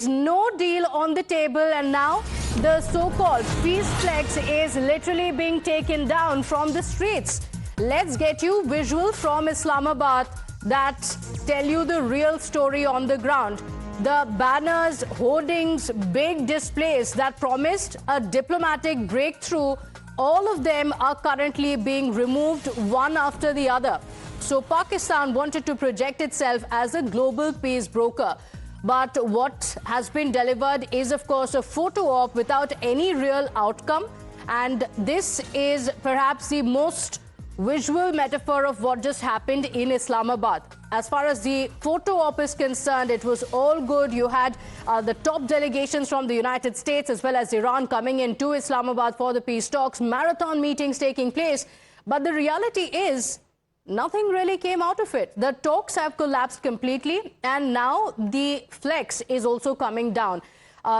No deal on the table, and now the so-called peace flex is literally being taken down from the streets. Let's get you visuals from Islamabad that tell you the real story on the ground. The banners, hoardings, big displays that promised a diplomatic breakthrough, all of them are currently being removed one after the other. So Pakistan wanted to project itself as a global peace broker. But what has been delivered is, of course, a photo op without any real outcome. And this is perhaps the most visual metaphor of what just happened in Islamabad. As far as the photo op is concerned, it was all good. You had the top delegations from the United States as well as Iran coming into Islamabad for the peace talks, marathon meetings taking place. But the reality is, nothing really came out of it. The talks have collapsed completely, and now the flex is also coming down.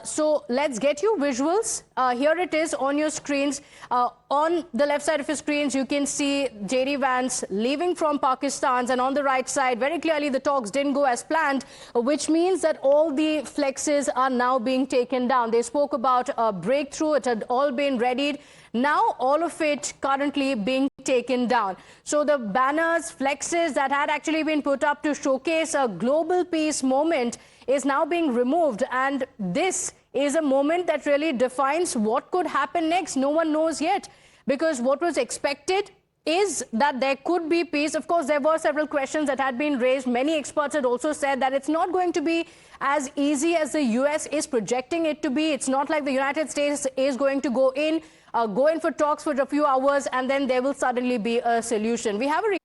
So let's get you visuals. Here it is on your screens. On the left side of your screens, you can see J.D. Vance leaving from Pakistan, and on the right side, very clearly the talks didn't go as planned, which means that all the flexes are now being taken down. They spoke about a breakthrough. It had all been readied. Now all of it currently being taken down. So the banners, flexes that had actually been put up to showcase a global peace moment is now being removed, and this is a moment that really defines what could happen next. No one knows yet, because what was expected is that there could be peace. Of course, there were several questions that had been raised. Many experts had also said that it's not going to be as easy as the US is projecting it to be. It's not like the United States is going to go in for talks for a few hours and then there will suddenly be a solution. We have a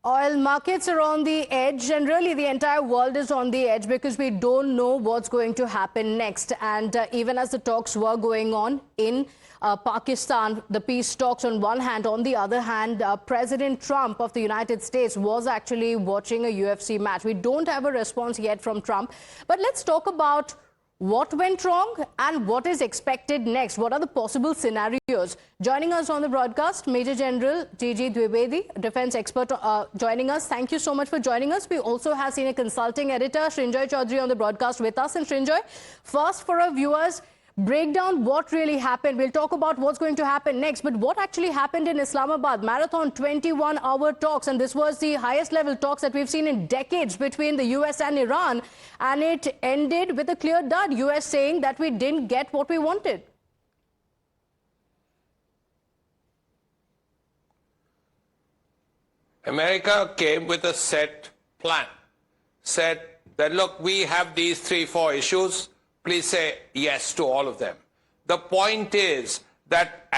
oil markets are on the edge, and really the entire world is on the edge because we don't know what's going to happen next. And even as the talks were going on in Pakistan, the peace talks on one hand, on the other hand, President Trump of the United States was actually watching a UFC match. We don't have a response yet from Trump, but let's talk about what went wrong and what is expected next. What are the possible scenarios? Joining us on the broadcast, Major General G.G. Dwivedi, defense expert, joining us. Thank you so much for joining us. We also have senior consulting editor Srinjoy Chaudhary on the broadcast with us. And Srinjoy, first for our viewers, break down what really happened. We'll talk about what's going to happen next, but what actually happened in Islamabad? Marathon 21-hour talks, and this was the highest level talks that we've seen in decades between the US and Iran, and it ended with a clear dud. US saying that we didn't get what we wanted. America came with a set plan, said that, look, we have these 3-4 issues. Please say yes to all of them. The point is that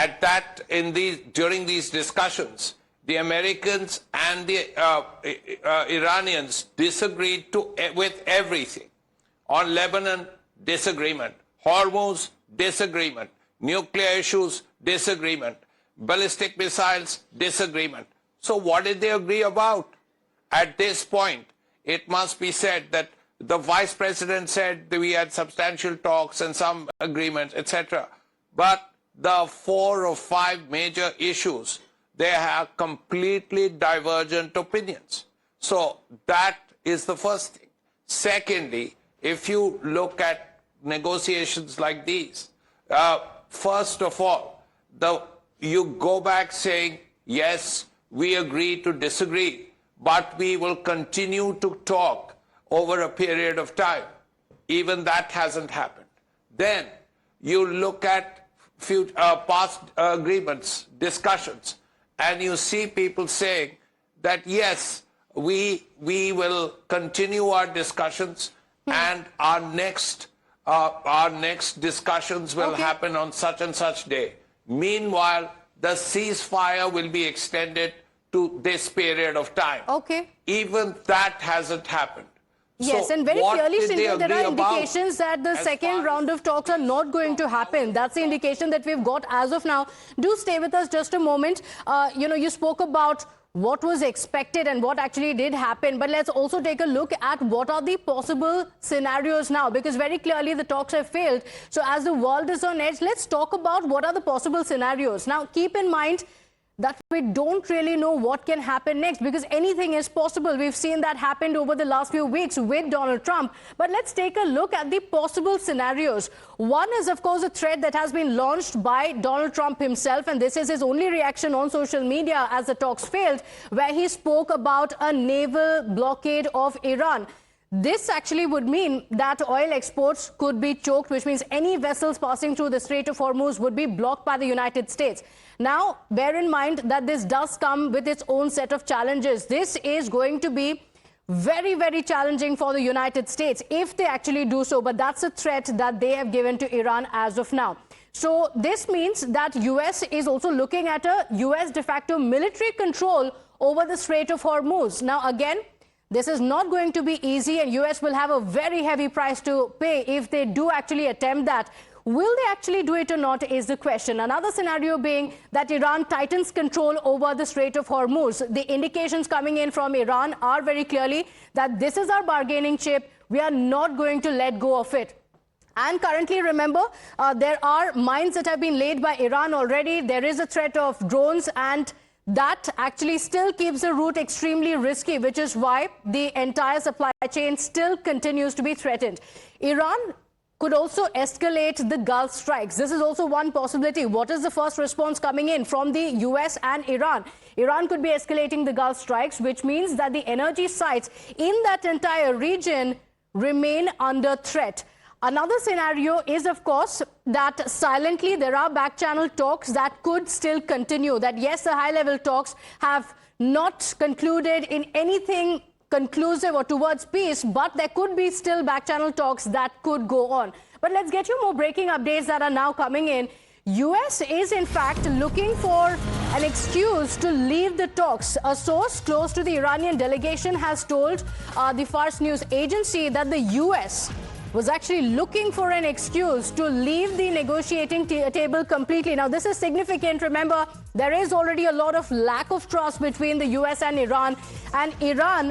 during these discussions, the Americans and the Iranians disagreed with everything. On Lebanon, disagreement. Hormuz, disagreement. Nuclear issues, disagreement. Ballistic missiles, disagreement. So what did they agree about? At this point, it must be said that the vice president said that we had substantial talks and some agreements, etc. But the 4 or 5 major issues, they have completely divergent opinions. So that is the first thing. Secondly, if you look at negotiations like these, first of all, you go back saying, yes, we agree to disagree, but we will continue to talk over a period of time. Even that hasn't happened. Then you look at past agreements, discussions, and you see people saying that, yes, we will continue our discussions and our next discussions will happen on such and such day. Meanwhile, the ceasefire will be extended to this period of time. Even that hasn't happened. Yes, so and very clearly, Srinjoy, there are indications that the second round of talks are not going to happen. That's the indication that we've got as of now. Do stay with us just a moment. You spoke about what was expected and what actually did happen, but let's also take a look at what are the possible scenarios now, because very clearly the talks have failed. So as the world is on edge, let's talk about what are the possible scenarios. Now, keep in mind, that we don't really know what can happen next, because anything is possible. We've seen that happened over the last few weeks with Donald Trump. But let's take a look at the possible scenarios. One is, of course, a threat that has been launched by Donald Trump himself, and this is his only reaction on social media as the talks failed, where he spoke about a naval blockade of Iran. This actually would mean that oil exports could be choked, which means any vessels passing through the Strait of Hormuz would be blocked by the United States. Now, bear in mind that this does come with its own set of challenges. This is going to be very, very challenging for the United States if they actually do so. But that's a threat that they have given to Iran as of now. So this means that US is also looking at a US de facto military control over the Strait of Hormuz. Now, again, this is not going to be easy, and US will have a very heavy price to pay if they do actually attempt that. Will they actually do it or not is the question. Another scenario being that Iran tightens control over the Strait of Hormuz. The indications coming in from Iran are very clearly that this is our bargaining chip. We are not going to let go of it. And currently, remember, there are mines that have been laid by Iran already. There is a threat of drones, and that actually still keeps the route extremely risky, which is why the entire supply chain still continues to be threatened. Iran could also escalate the Gulf strikes. This is also one possibility. What is the first response coming in from the US and Iran? Iran could be escalating the Gulf strikes, which means that the energy sites in that entire region remain under threat. Another scenario is, of course, that silently there are back-channel talks that could still continue. That, yes, the high-level talks have not concluded in anything conclusive or towards peace, but there could be still back-channel talks that could go on. But let's get you more breaking updates that are now coming in. US is, in fact, looking for an excuse to leave the talks. A source close to the Iranian delegation has told the Fars news agency that the US was actually looking for an excuse to leave the negotiating table completely. Now, this is significant. Remember, there is already a lot of lack of trust between the US and Iran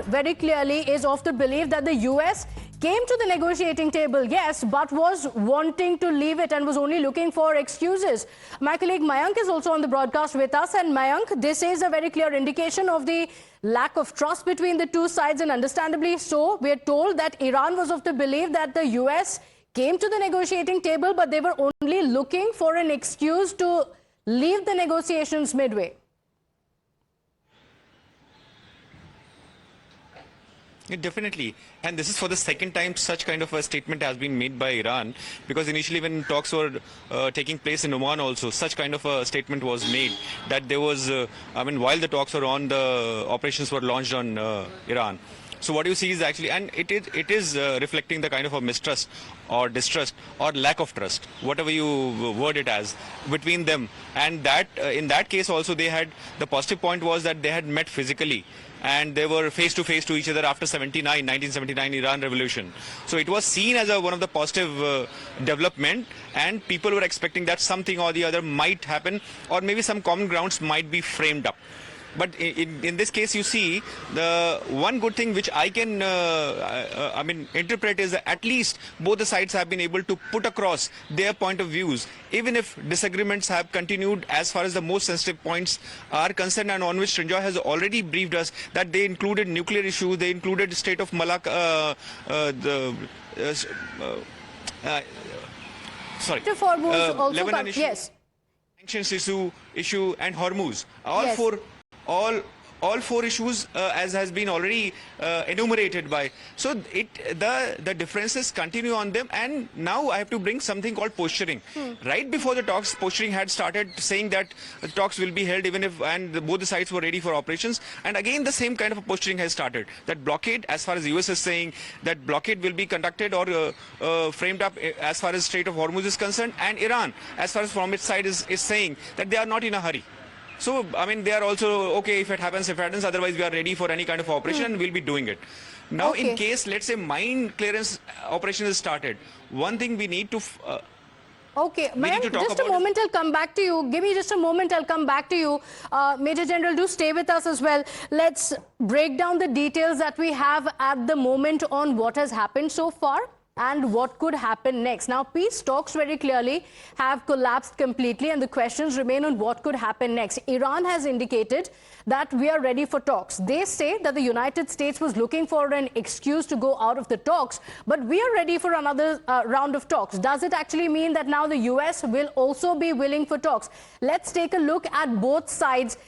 very clearly is of the belief that the US came to the negotiating table, yes, but was wanting to leave it and was only looking for excuses. My colleague Mayank is also on the broadcast with us. And Mayank, this is a very clear indication of the lack of trust between the two sides, and understandably so. We are told that Iran was of the belief that the US came to the negotiating table, but they were only looking for an excuse to leave the negotiations midway. Yeah, definitely. And this is for the second time such kind of a statement has been made by Iran, because initially when talks were taking place in Oman also, such kind of a statement was made that there was, while the talks were on, the operations were launched on Iran. So what you see is actually, and it is reflecting the kind of a mistrust or distrust or lack of trust, whatever you word it as, between them. And that in that case also they had, the positive point was that they had met physically, and they were face to face to each other after 1979 Iran revolution. So it was seen as one of the positive development, and people were expecting that something or the other might happen, or maybe some common grounds might be framed up. But in this case, you see, the one good thing which I can interpret is that at least both the sides have been able to put across their point of views, even if disagreements have continued as far as the most sensitive points are concerned, and on which Srinjoy has already briefed us that they included nuclear issues, they included state of Malacca, Lebanon issue, yes, sanctions issue, and Hormuz. All four issues, as has been already enumerated by. So the differences continue on them, and now I have to bring something called posturing. Right before the talks, posturing had started saying that the talks will be held even if both the sides were ready for operations. And again, the same kind of a posturing has started. That blockade, as far as the US is saying, that blockade will be conducted or framed up as far as Strait of Hormuz is concerned, and Iran, as far as from its side, is saying that they are not in a hurry. So, they are also, okay, if it happens, otherwise we are ready for any kind of operation and we'll be doing it. Now, in case, let's say, mine clearance operation is started, one thing we need to... Okay, ma'am, just a moment, I'll come back to you. Give me just a moment, I'll come back to you. Major General, do stay with us as well. Let's break down the details that we have at the moment on what has happened so far. and what could happen next. Now, peace talks very clearly have collapsed completely, and the questions remain on what could happen next. Iran has indicated that we are ready for talks. They say that the United States was looking for an excuse to go out of the talks, but we are ready for another round of talks. Does it actually mean that now the US will also be willing for talks? Let's take a look at both sides.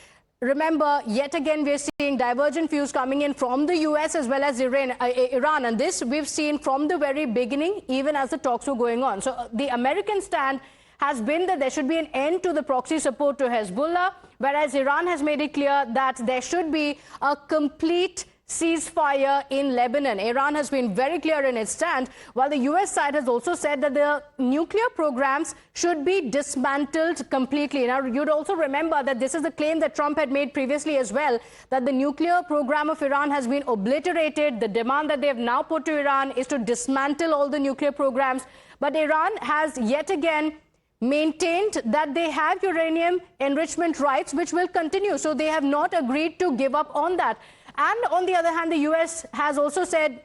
Remember, yet again, we're seeing divergent views coming in from the US as well as Iran. And this we've seen from the very beginning, even as the talks were going on. So the American stand has been that there should be an end to the proxy support to Hezbollah, whereas Iran has made it clear that there should be a complete ceasefire in Lebanon. Iran has been very clear in its stand, while the US side has also said that the nuclear programs should be dismantled completely. Now, you'd also remember that this is the claim that Trump had made previously as well, that the nuclear program of Iran has been obliterated. The demand that they have now put to Iran is to dismantle all the nuclear programs. But Iran has yet again maintained that they have uranium enrichment rights, which will continue. So they have not agreed to give up on that. And on the other hand, the US has also said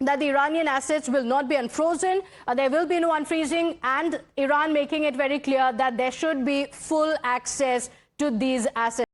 that the Iranian assets will not be unfrozen. There will be no unfreezing, and Iran making it very clear that there should be full access to these assets.